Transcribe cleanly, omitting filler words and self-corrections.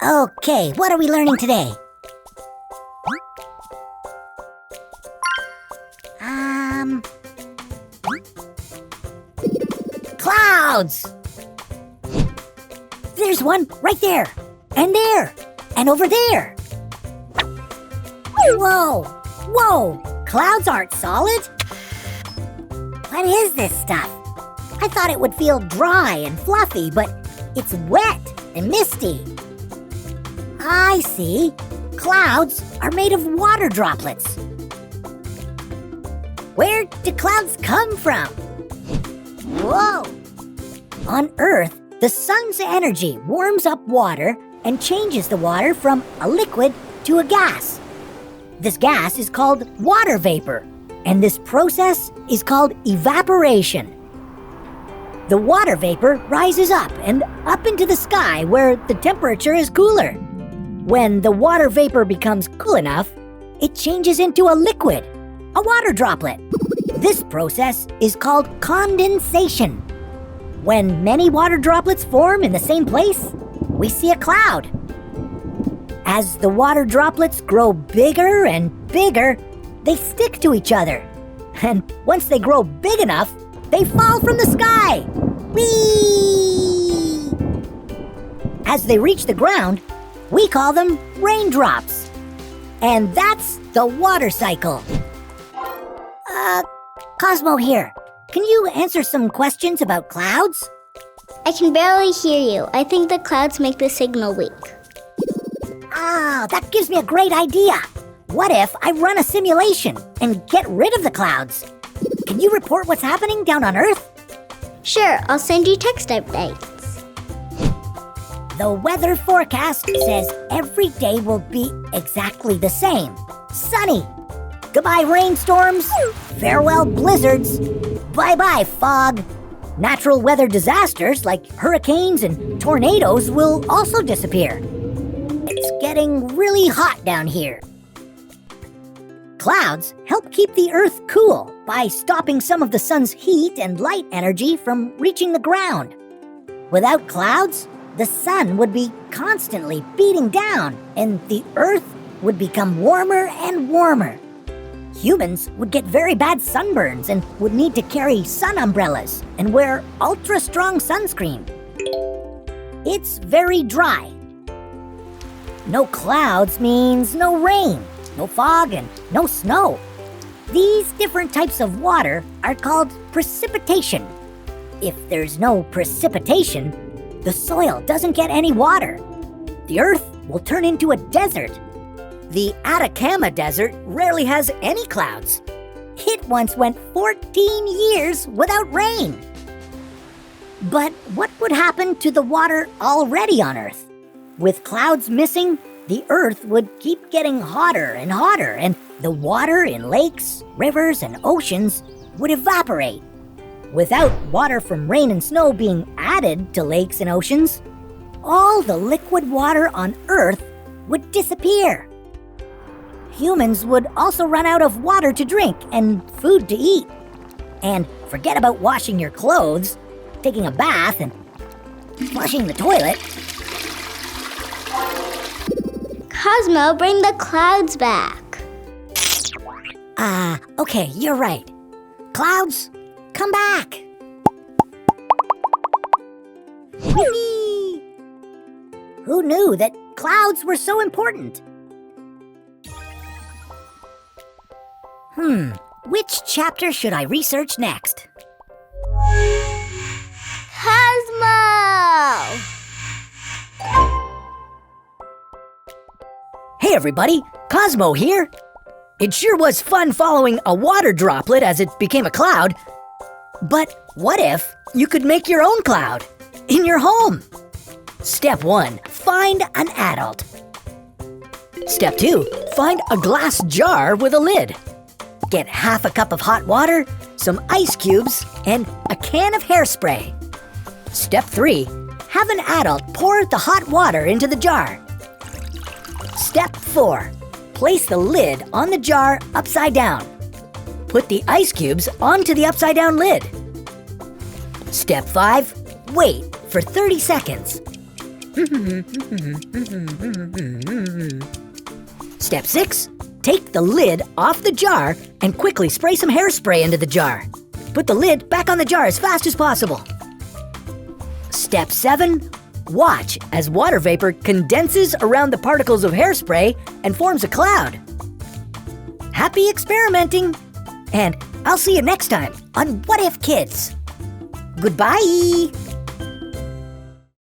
Okay, what are we learning today? Clouds! There's one right there, and over there. Whoa! Whoa! Clouds aren't solid? What is this stuff? I thought it would feel dry and fluffy, but it's wet and misty. I see. Clouds are made of water droplets. Where do clouds come from? Whoa! On Earth, the sun's energy warms up water and changes the water from a liquid to a gas. This gas is called water vapor, and this process is called evaporation. The water vapor rises up and up into the sky where the temperature is cooler. When the water vapor becomes cool enough, it changes into a liquid, a water droplet. This process is called condensation. When many water droplets form in the same place, we see a cloud. As the water droplets grow bigger and bigger, they stick to each other. And once they grow big enough, they fall from the sky. Whee! As they reach the ground, we call them raindrops. And that's the water cycle. Cosmo here. Can you answer some questions about clouds? I can barely hear you. I think the clouds make the signal weak. That gives me a great idea. What if I run a simulation and get rid of the clouds? Can you report what's happening down on Earth? Sure, I'll send you text updates. The weather forecast says every day will be exactly the same. Sunny. Goodbye rainstorms. Farewell blizzards. Bye-bye fog. Natural weather disasters like hurricanes and tornadoes will also disappear. It's getting really hot down here. Clouds help keep the Earth cool by stopping some of the sun's heat and light energy from reaching the ground. Without clouds, the sun would be constantly beating down and the Earth would become warmer and warmer. Humans would get very bad sunburns and would need to carry sun umbrellas and wear ultra-strong sunscreen. It's very dry. No clouds means no rain, no fog, and no snow. These different types of water are called precipitation. If there's no precipitation, the soil doesn't get any water. The Earth will turn into a desert. The Atacama Desert rarely has any clouds. It once went 14 years without rain. But what would happen to the water already on Earth? With clouds missing, the Earth would keep getting hotter and hotter, and the water in lakes, rivers, and oceans would evaporate. Without water from rain and snow being added to lakes and oceans, all the liquid water on Earth would disappear. Humans would also run out of water to drink and food to eat. And forget about washing your clothes, taking a bath, and flushing the toilet. Cosmo, bring the clouds back. Okay, you're right. Clouds, come back. Whee! Who knew that clouds were so important? Which chapter should I research next? Cosmo! Hey everybody, Cosmo here. It sure was fun following a water droplet as it became a cloud. But what if you could make your own cloud in your home? Step 1, find an adult. Step 2, find a glass jar with a lid. Get half a cup of hot water, some ice cubes, and a can of hairspray. Step 3, have an adult pour the hot water into the jar. Step 4, place the lid on the jar upside down. Put the ice cubes onto the upside down lid. Step 5, wait for 30 seconds. Step 6. Take the lid off the jar and quickly spray some hairspray into the jar. Put the lid back on the jar as fast as possible. Step 7. Watch as water vapor condenses around the particles of hairspray and forms a cloud. Happy experimenting! And I'll see you next time on What If Kids. Goodbye!